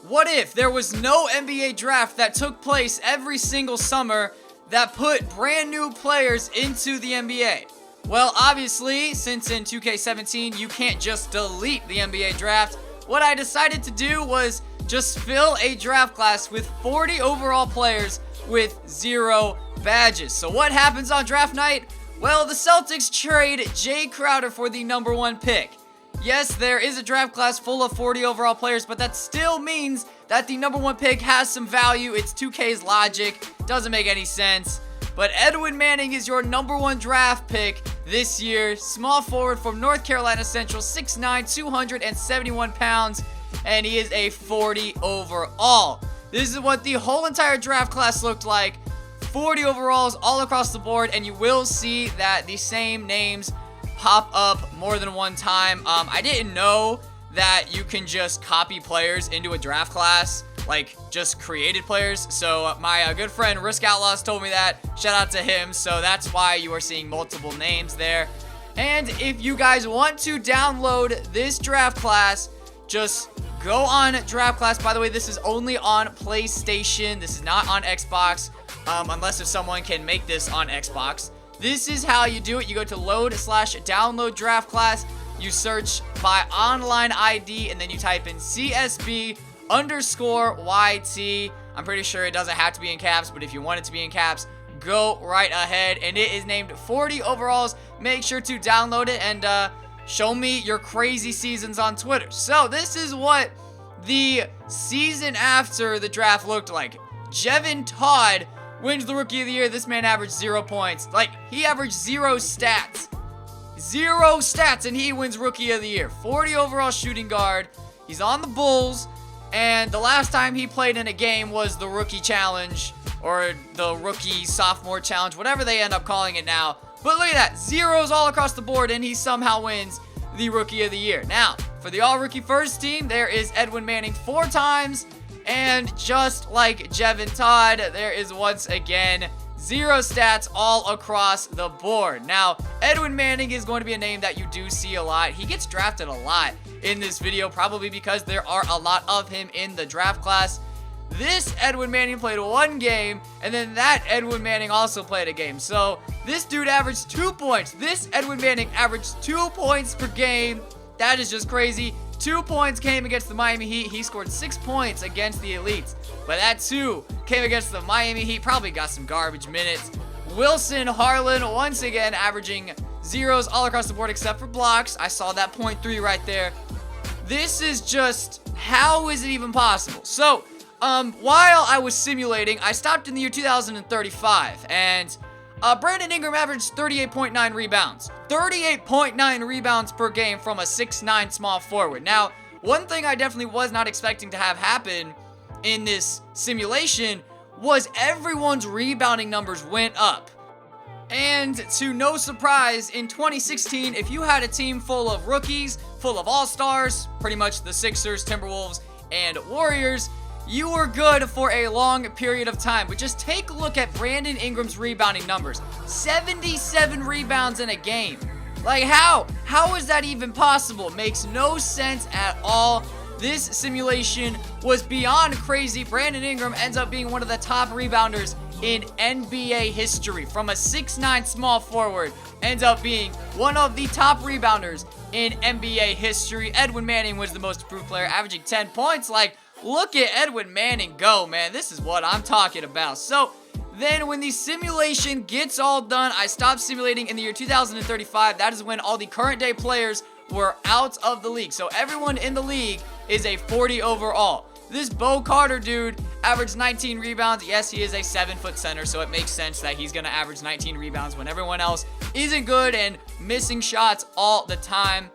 What if there was no NBA draft that took place every single summer that put brand new players into the NBA? Well, obviously, since in 2K17 you can't just delete the NBA draft, what I decided to do was just fill a draft class with 40 overall players with 0 badges. So what happens on draft night? Well, the Celtics trade Jay Crowder for the number 1 pick. Yes, there is a draft class full of 40 overall players, but that still means that the number 1 pick has some value. It's 2K's logic. Doesn't make any sense. But Edwin Manning is your number 1 draft pick this year. Small forward from North Carolina Central, 6'9", 271 pounds, and he is a 40 overall. This is what the whole entire draft class looked like. 40 overalls all across the board, and you will see that the same names pop up more than one time. I didn't know that you can just copy players into a draft class, like just created players. So my good friend Risk Outlaws told me that. Shout out to him. So that's why you are seeing multiple names there. And if you guys want to download this draft class, just go on draft class. By the way, this is only on PlayStation. This is not on Xbox, unless if someone can make this on Xbox. This is how you do it. You go to load/download draft class. You search by online ID, and then you type in CSB_YT. I'm pretty sure it doesn't have to be in caps, but if you want it to be in caps, go right ahead. And it is named 40 overalls. Make sure to download it and show me your crazy seasons on Twitter. So this is what the season after the draft looked like. Jevin Todd wins the Rookie of the Year. This man averaged 0 points. Like, he averaged 0 stats. 0 stats, and he wins Rookie of the Year. 40 overall shooting guard. He's on the Bulls, and the last time he played in a game was the Rookie Challenge, or the Rookie Sophomore Challenge, whatever they end up calling it now. But look at that. Zeros all across the board, and he somehow wins the Rookie of the Year. Now, for the All-Rookie First Team, there is Edwin Manning 4 times. And just like Jevin Todd, there is once again 0 stats all across the board. Now, Edwin Manning is going to be a name that you do see a lot. He gets drafted a lot in this video, probably because there are a lot of him in the draft class. This Edwin Manning played 1 game, and then that Edwin Manning also played a game. So this dude averaged 2 points. This Edwin Manning averaged 2 points per game. That is just crazy. 2 points came against the Miami Heat. He scored 6 points against the Elites. But that 2 came against the Miami Heat. Probably got some garbage minutes. Wilson Harlan once again averaging 0s all across the board except for blocks. I saw that .3 right there. This is just, how is it even possible? So, while I was simulating, I stopped in the year 2035, and Brandon Ingram averaged 38.9 rebounds. 38.9 rebounds per game from a 6'9 small forward. Now, one thing I definitely was not expecting to have happen in this simulation was everyone's rebounding numbers went up. And to no surprise, in 2016, if you had a team full of rookies, full of all-stars, pretty much the Sixers, Timberwolves, and Warriors, you were good for a long period of time. But just take a look at Brandon Ingram's rebounding numbers. 77 rebounds in a game. Like, how? How is that even possible? Makes no sense at all. This simulation was beyond crazy. Brandon Ingram ends up being one of the top rebounders in NBA history. From a 6'9 small forward, ends up being one of the top rebounders in NBA history. Edwin Manning was the most improved player, averaging 10 points. Like, look at Edwin Manning go, man. This is what I'm talking about. So then when the simulation gets all done, I stopped simulating in the year 2035. That is when all the current day players were out of the league. So everyone in the league is a 40 overall. This Bo Carter dude averaged 19 rebounds. Yes, he is a 7-foot center, so it makes sense that he's going to average 19 rebounds when everyone else isn't good and missing shots all the time.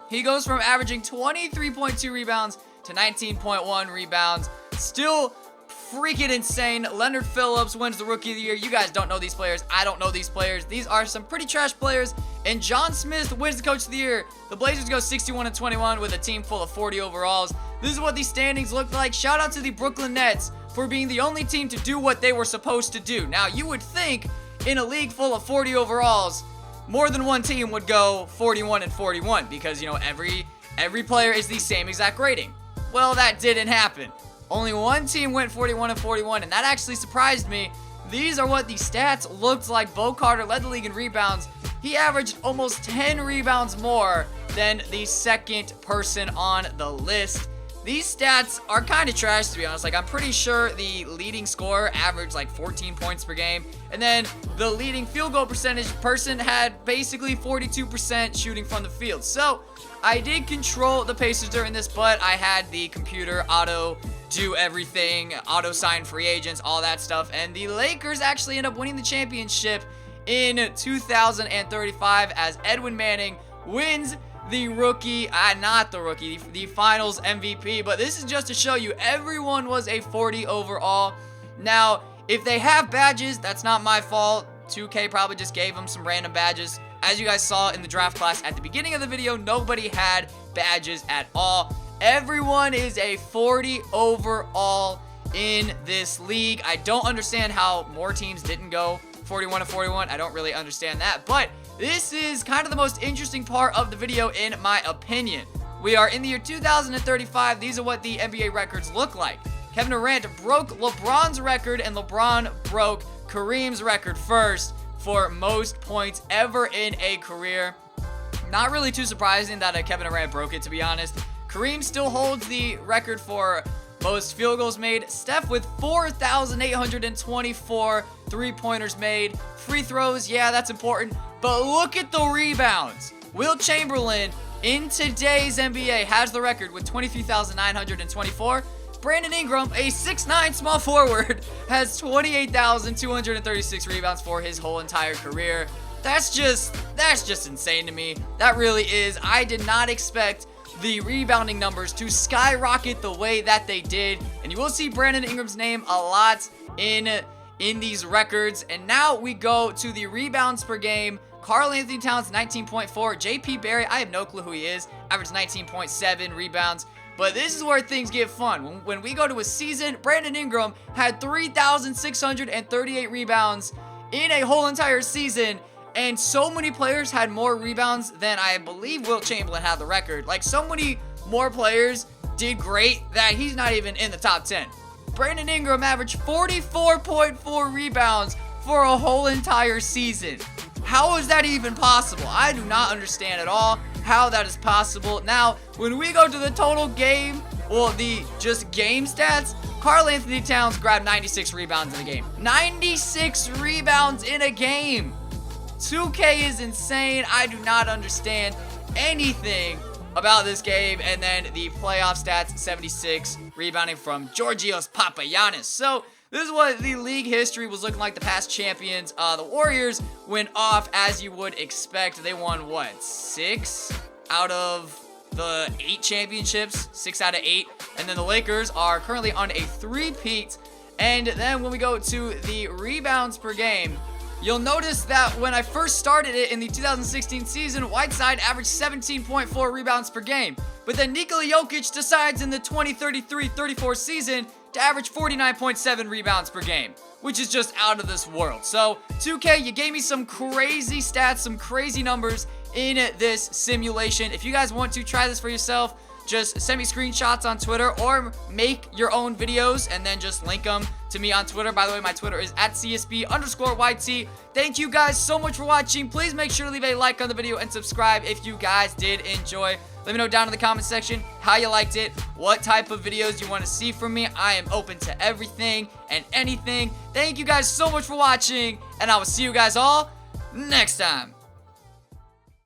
He goes from averaging 23.2 rebounds to 19.1 rebounds. Still freaking insane. Leonard Phillips wins the Rookie of the Year. You guys don't know these players. I don't know these players. These are some pretty trash players. And John Smith wins the Coach of the Year. The Blazers go 61-21 with a team full of 40 overalls. This is what these standings look like. Shout out to the Brooklyn Nets for being the only team to do what they were supposed to do. Now, you would think in a league full of 40 overalls, more than one team would go 41-41 because, you know, every player is the same exact rating. Well, that didn't happen. Only one team went 41-41, and that actually surprised me. These are what the stats looked like. Bo Carter led the league in rebounds. He averaged almost 10 rebounds more than the second person on the list. These stats are kind of trash, to be honest. Like, I'm pretty sure the leading scorer averaged like 14 points per game. And then the leading field goal percentage person had basically 42% shooting from the field. So I did control the Pacers during this, but I had the computer auto do everything, auto sign free agents, all that stuff. And the Lakers actually end up winning the championship in 2035 as Edwin Manning wins the rookie, not the rookie, the finals MVP. But this is just to show you everyone was a 40 overall. Now, if they have badges, that's not my fault. 2K probably just gave them some random badges. As you guys saw in the draft class at the beginning of the video, nobody had badges at all. Everyone is a 40 overall in this league. I don't understand how more teams didn't go 41-41. I don't really understand that, but this is kind of the most interesting part of the video in my opinion. We are in the year 2035. These are what the NBA records look like. Kevin Durant broke LeBron's record, and LeBron broke Kareem's record first for most points ever in a career. Not really too surprising that Kevin Durant broke it, to be honest. Kareem still holds the record for most field goals made. Steph with 4,824 three-pointers made. Free throws, yeah, that's important. But look at the rebounds. Wilt Chamberlain in today's NBA has the record with 23,924. Brandon Ingram, a 6'9" small forward, has 28,236 rebounds for his whole entire career. That's just insane to me. That really is. I did not expect the rebounding numbers to skyrocket the way that they did, and you will see Brandon Ingram's name a lot in these records. And now we go to the rebounds per game. Karl Anthony Towns 19.4. JP Barry, I have no clue who he is, averaged 19.7 rebounds. But this is where things get fun. When we go to a season, Brandon Ingram had 3,638 rebounds in a whole entire season. And so many players had more rebounds than I believe Wilt Chamberlain had the record. Like, so many more players did great that he's not even in the top 10. Brandon Ingram averaged 44.4 rebounds for a whole entire season. How is that even possible? I do not understand at all how that is possible. Now, when we go to the total game, well, the just game stats, Karl Anthony Towns grabbed 96 rebounds in a game. 96 rebounds in a game. 2K is insane. I do not understand anything about this game. And then the playoff stats, 76 rebounding from Georgios Papagiannis. So this is what the league history was looking like. The past champions, the Warriors, went off as you would expect. They won, what, 6 out of the 8 championships? 6 out of 8. And then the Lakers are currently on a 3-peat. And then when we go to the rebounds per game, you'll notice that when I first started it in the 2016 season, Whiteside averaged 17.4 rebounds per game. But then Nikola Jokic decides in the 2033-34 season to average 49.7 rebounds per game, which is just out of this world. So 2K, you gave me some crazy stats, some crazy numbers in this simulation. If you guys want to try this for yourself, just send me screenshots on Twitter or make your own videos and then just link them to me on Twitter. By the way, my Twitter is @CSB_YT. Thank you guys so much for watching. Please make sure to leave a like on the video and subscribe if you guys did enjoy. Let me know down in the comment section how you liked it, what type of videos you want to see from me. I am open to everything and anything. Thank you guys so much for watching, and I will see you guys all next time.